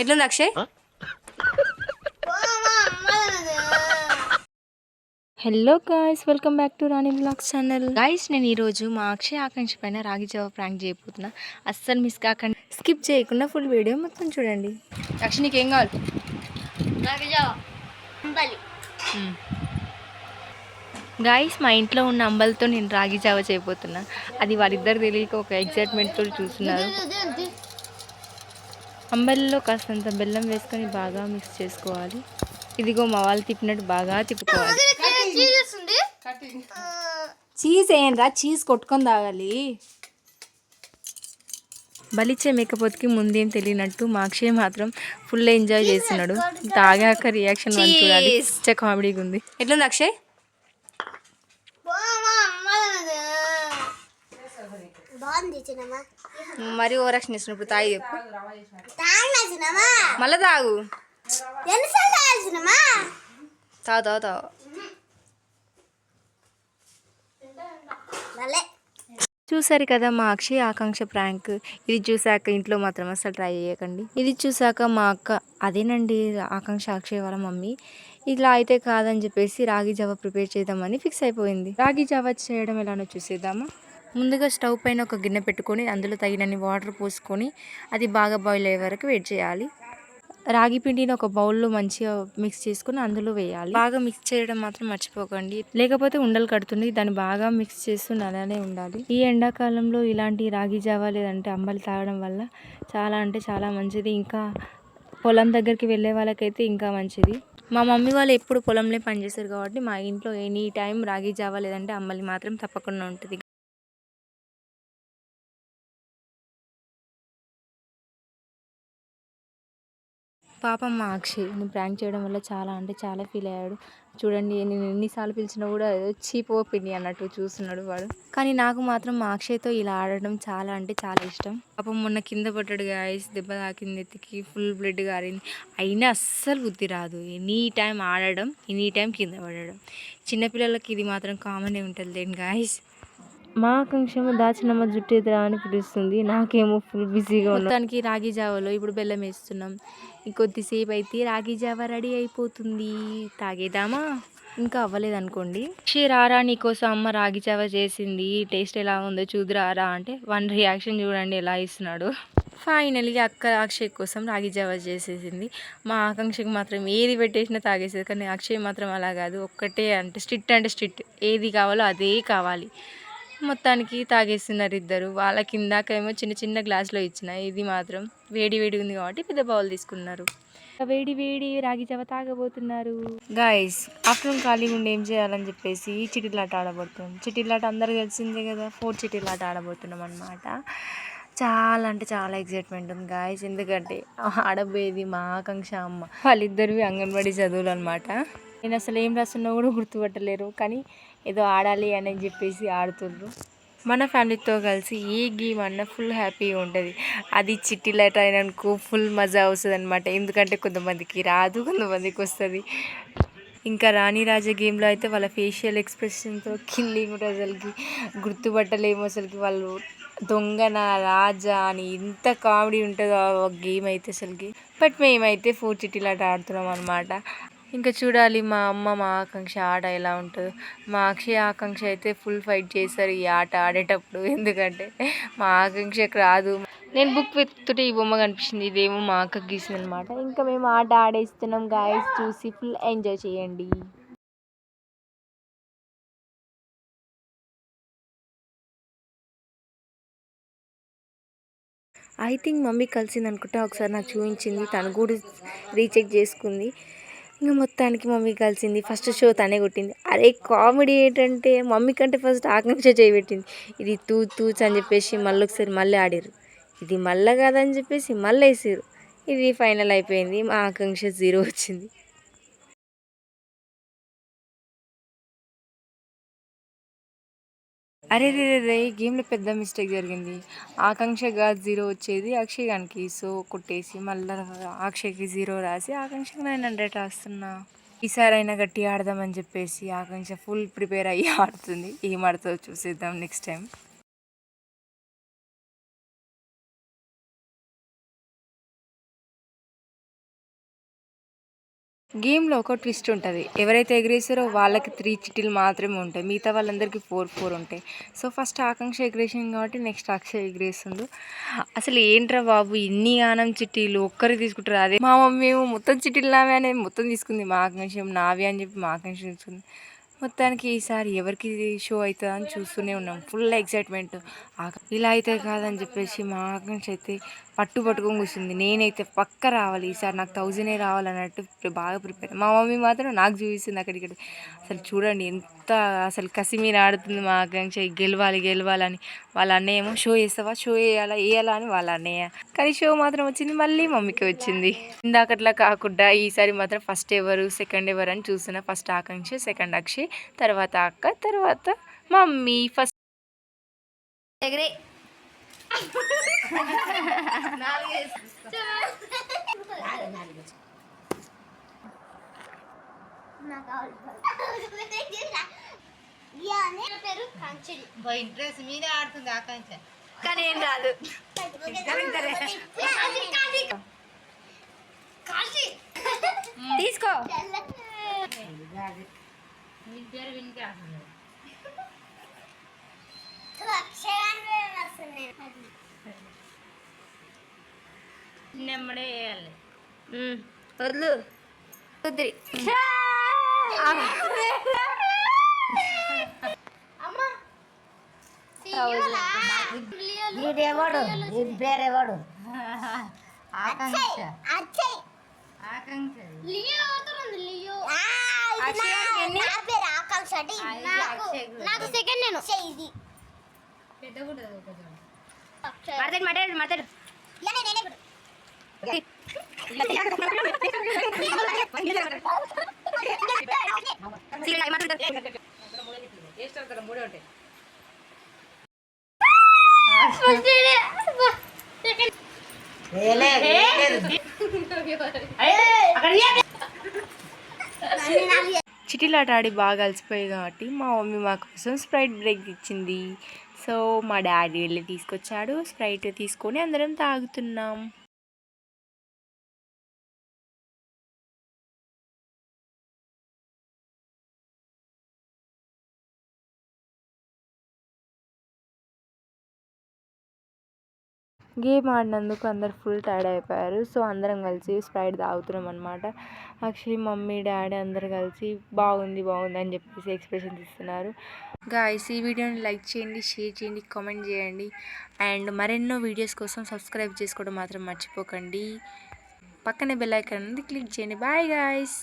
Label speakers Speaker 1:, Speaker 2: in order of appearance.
Speaker 1: ఎట్లుంది Akshay? Hello guys, welcome back to Rani blogs channel. Guys, నేను ఈరోజు మా అక్షయ్ ఆకాంక్ష పైన రాగి జావ ప్రాంక్ చేయబోతున్నా. అస్సలు మిస్ కాకండి, స్కిప్ చేయకుండా ఫుల్ వీడియో మొత్తం చూడండి. అక్షయ్ నీకు ఏం కావాలి? గాయ్స్, మా ఇంట్లో ఉన్న అంబలతో నేను రాగి జావ చేయబోతున్నా. అది వాళ్ళిద్దరు తెలియక ఒక ఎగ్జైట్మెంట్తో చూస్తున్నారు. అంబలిలో కాస్తంత బెల్లం వేసుకొని బాగా మిక్స్ చేసుకోవాలి. ఇదిగో మా వాళ్ళు తిప్పినట్టు బాగా తిప్పుకోవాలి. చీజ్ ఏంట్రా, చీజ్ కొట్టుకొని తాగాలి. బలిచ్చే మేకపోతుకి ముందేం తెలియనట్టు మా అక్షయ్ మాత్రం ఫుల్ ఎంజాయ్ చేస్తున్నాడు. తాగాక రియాక్షన్ మనం చూడాలి. కామెడీగా ఉంది. ఎట్లుంది అక్షయ్? మరి ఓవరాక్షన్ చేసినప్పుడు తాగి చెప్పు. మళ్ళా తాగు. తాగు తాగు తాగు. చూసారు కదా మా అక్షయ్ ఆకాంక్ష ప్రాంక్. ఇది చూసాక ఇంట్లో మాత్రం అసలు ట్రై చేయకండి. ఇది చూసాక మా అక్క, అదేనండి ఆకాంక్ష అక్షయ్ వాళ్ళ మమ్మీ, ఇలా అయితే కాదని చెప్పేసి రాగి జావ ప్రిపేర్ చేద్దామని ఫిక్స్ అయిపోయింది. రాగి జావ చేయడం ఎలానో చూసేద్దామా. ముందుగా స్టవ్ పైన ఒక గిన్నె పెట్టుకొని అందులో తగినన్ని వాటర్ పోసుకొని అది బాగా బాయిల్ అయ్యే వరకు వెయిట్ చేయాలి. రాగి పిండిని ఒక బౌల్లో మంచిగా మిక్స్ చేసుకుని అందులో వేయాలి. బాగా మిక్స్ చేయడం మాత్రం మర్చిపోకండి, లేకపోతే ఉండలు కడుతుంది. దాన్ని బాగా మిక్స్ చేస్తూ అలానే ఉండాలి. ఈ ఎండాకాలంలో ఇలాంటి రాగి జావా లేదంటే అంబలి తాగడం వల్ల చాలా అంటే చాలా మంచిది. ఇంకా పొలం దగ్గరికి వెళ్ళే వాళ్ళకైతే ఇంకా మంచిది. మా మమ్మీ వాళ్ళు ఎప్పుడు పొలంలో పనిచేస్తారు కాబట్టి మా ఇంట్లో ఎనీ టైం రాగి జావా లేదంటే అంబలి మాత్రం తప్పకుండా ఉంటుంది. పాపం మా అక్షయ్ నేను ప్రాంక్ చేయడం వల్ల చాలా అంటే చాలా ఫీల్ అయ్యాడు. చూడండి, నేను ఎన్నిసార్లు పిలిచినా కూడా చీపో పిండి అన్నట్టు చూస్తున్నాడు వాడు. కానీ నాకు మాత్రం మా అక్షయ్తో ఇలా ఆడడం చాలా అంటే చాలా ఇష్టం. పాపం మొన్న కింద పడ్డాడు గాయస్, దెబ్బ తాకింది, ఎత్తికి ఫుల్ బ్లడ్ గారింది. అయినా అస్సలు బుద్ధి రాదు. ఎనీ టైం ఆడడం, ఎనీ టైం కింద పడడం. చిన్నపిల్లలకి ఇది మాత్రం కామనే ఉంటుంది లేండి గాయస్. మా ఆకాంక్షేమో దాచినమ్మ జుట్టేదిరా అని పిలుస్తుంది, నాకేమో ఫుల్ బిజీగా ఉంది. మొత్తానికి రాగి జావలో ఇప్పుడు బెల్లం వేస్తున్నాం. ఇంకొద్దిసేపు అయితే రాగి జావ రెడీ అయిపోతుంది. తాగేద్దామా? ఇంకా అవ్వలేదు అనుకోండి. రారా నీకోసం అమ్మ రాగి జావ చేసింది, టేస్ట్ ఎలా ఉందో చూదురారా అంటే వన్ రియాక్షన్ చూడండి ఎలా ఇస్తున్నాడు. ఫైనలీ అక్క అక్షయ్ కోసం రాగి జావ చేసేసింది. మా ఆకాంక్షకి మాత్రం ఏది పెట్టేసినా తాగేసేది. కానీ అక్షయ్ మాత్రం అలా కాదు, ఒక్కటే అంటే స్ట్రిక్ట్, ఏది కావాలో అదే కావాలి. మొత్తానికి తాగేస్తున్నారు ఇద్దరు. వాళ్ళ కిందాకేమో చిన్న చిన్న గ్లాసులో ఇచ్చిన, ఇది మాత్రం వేడి వేడి ఉంది కాబట్టి పెద్ద బౌల్ తీసుకున్నారు. వేడి వేడి రాగి జావ తాగబోతున్నారు. గాయస్, ఆఫ్టర్నూన్ ఖాళీగా ఉండి ఏం చేయాలని చెప్పేసి చిటిలాట ఆడబోతున్నాం. చిటిలాట అందరు తెలిసిందే కదా, 4 చిటిలాట ఆడబోతున్నాం అనమాట. చాలా అంటే చాలా ఎగ్జైట్మెంట్ ఉంది గాయస్, ఎందుకంటే ఆడబోయేది మా ఆకాంక్ష అమ్మ. వాళ్ళిద్దరివి అంగన్వాడీ చదువులు అనమాట. నేను అసలు ఏం రాస్తున్నా కూడా గుర్తుపట్టలేరు, కానీ ఏదో ఆడాలి అని చెప్పేసి ఆడుతుండ్రు. మన ఫ్యామిలీతో కలిసి ఏ గేమ్ అన్నా ఫుల్ హ్యాపీగా ఉంటుంది. అది చిట్టిలాట అయిననుకో ఫుల్ మజా వస్తుంది అనమాట. ఎందుకంటే కొంతమందికి రాదు, కొంతమందికి వస్తుంది. ఇంకా రాణి రాజా గేమ్లో అయితే వాళ్ళ ఫేషియల్ ఎక్స్ప్రెషన్తో కిల్లింగ్ ఉంటుంది. అసలుకి గుర్తుపట్టలేము అసలుకి వాళ్ళు దొంగన రాజా అని, ఇంత కామెడీ ఉంటుందో ఆ గేమ్ అయితే అసలుకి. బట్ మేమైతే 4 చిట్టిలాట ఆడుతున్నాం అనమాట. ఇంకా చూడాలి మా అమ్మ మా ఆకాంక్ష ఆట ఎలా ఉంటుందో. మా అక్షయ ఆకాంక్ష అయితే ఫుల్ ఫైట్ చేస్తారు ఈ ఆట ఆడేటప్పుడు, ఎందుకంటే మా ఆకాంక్షకు రాదు. నేను బుక్ వెతుకుతుంటే ఈ బొమ్మ కనిపించింది, ఇదేమో మా అక్కకి గీసింది అనమాట. ఇంకా మేము ఆట ఆడేస్తున్నాం గాయస్, చూసి ఫుల్ ఎంజాయ్ చేయండి. ఐ థింక్ మమ్మీ కలిసింది అనుకుంటా, ఒకసారి నాకు చూపించింది, తను కూడా రీచెక్ చేసుకుంది. ఇంకా మొత్తానికి మమ్మీ కలిసింది. ఫస్ట్ షో తనే కొట్టింది. అరే కామెడీ ఏంటంటే మమ్మీ కంటే ఫస్ట్ ఆకాంక్ష చేయబెట్టింది. ఇది తూచ్ అని చెప్పేసి మళ్ళీ ఒకసారి మళ్ళీ ఆడారు. ఇది మళ్ళీ కాదని చెప్పేసి మళ్ళీ వేసారు. ఇది ఫైనల్ అయిపోయింది, మా ఆకాంక్ష 0 వచ్చింది. అరే రే రే, గేమ్లో పెద్ద మిస్టేక్ జరిగింది. ఆకాంక్షగా 0 వచ్చేది అక్షయ్ గానికి, సో కొట్టేసి మళ్ళీ అక్షయ్కి 0 రాసి ఆకాంక్షకి 900 రాస్తున్నా. ఈసారైనా గట్టి ఆడదామని చెప్పేసి ఆకాంక్ష ఫుల్ ప్రిపేర్ అయ్యి ఆడుతుంది. ఏం ఆడుతుందో చూసేద్దాం నెక్స్ట్ టైం. గేమ్లో ఒక ట్విస్ట్ ఉంటుంది. ఎవరైతే ఎగిరేస్తారో వాళ్ళకి 3 చిట్టీలు మాత్రమే ఉంటాయి. మిగతా వాళ్ళందరికీ 4 ఉంటాయి. సో ఫస్ట్ ఆకాంక్ష ఎగిరేసింది కాబట్టి నెక్స్ట్ అక్షయ్ ఎగిరేస్తుండు. అసలు ఏంట్రా బాబు ఇన్ని గానం చిట్టీలు ఒక్కరు తీసుకుంటారు. అదే మా మమ్మీ ఏమో మొత్తం చిట్టీలు నావే అనేది మొత్తం తీసుకుంది. మా ఆకాంక్ష ఏమో నావి అని చెప్పి మా ఆకాంక్ష తీసుకుంది. మొత్తానికి ఈసారి ఎవరికి షో అవుతుందా అని చూస్తూనే ఉన్నాం. Full excitement. ఇలా అయితే కాదని చెప్పేసి మా ఆకాంక్ష అయితే పట్టుకొని కూర్చుంది. నేనైతే పక్క రావాలి ఈసారి నాకు 1000 రావాలన్నట్టు బాగా ప్రిపేర్. మా మమ్మీ మాత్రం నాకు చూపిస్తుంది అక్కడిక్కడ. అసలు చూడండి ఎంత అసలు కసి మీద ఆడుతుంది మా ఆకాంక్ష. గెలవాలని. వాళ్ళ అన్నయ్య ఏమో షో షో వేయాలా అని వాళ్ళ అన్నయ్య. కానీ షో మాత్రం వచ్చింది మళ్ళీ మమ్మీకి వచ్చింది. ఇందాకట్లా కాకుండా ఈసారి మాత్రం ఫస్ట్ ఎవరు సెకండ్ ఎవరు అని చూస్తున్నా. ఫస్ట్ ఆకాంక్ష, సెకండ్ అక్షయ్, తర్వాత అక్క, తర్వాత మమ్మీ. ఫస్ట్ ఎగరే
Speaker 2: ఇంట్రెస్ట్ మీదే ఆడుతుంది ఆకాంక్ష
Speaker 1: కానీ ఏం రాదు. తీసుకో
Speaker 2: మీ పేరు వినికి ఆడుతుంది నెమ్మడే వేయాలి
Speaker 1: వద్దు కుదిరి
Speaker 2: వీడేవాడు వీడి పేరేవాడు ఆకాంక్ష ఆకాంక్ష
Speaker 3: నాకు సెకండ్ నేను
Speaker 2: పెద్ద కూడా
Speaker 1: మాట్లాడు
Speaker 2: మూడే ఉంటాయి
Speaker 1: చిటిలాట ఆడి బాగా అలసిపోయాయి కాబట్టి మా మమ్మీ మా కోసం స్ప్రైట్ బ్రేక్ ఇచ్చింది. సో మా డాడీ వెళ్ళి తీసుకొచ్చాడు. స్ప్రైట్ తీసుకొని అందరం తాగుతున్నాం. గేమ్ ఆడినందుకు అందరు ఫుల్ టైర్డ్ అయిపోయారు. సో అందరం కలిసి స్ప్రైట్ తాగుతున్నాం అనమాట. యాక్చువల్లీ మమ్మీ డాడీ అందరు కలిసి బాగుంది అని చెప్పేసి ఎక్స్ప్రెషన్స్ ఇస్తున్నారు. గాయ్స్ ఈ వీడియోని లైక్ చేయండి, షేర్ చేయండి, కామెంట్ చేయండి. అండ్ మరెన్నో వీడియోస్ కోసం సబ్స్క్రైబ్ చేసుకోవడం మాత్రం మర్చిపోకండి. పక్కనే బెల్ ఐకాన్ ఉంది, క్లిక్ చేయండి. Bye guys.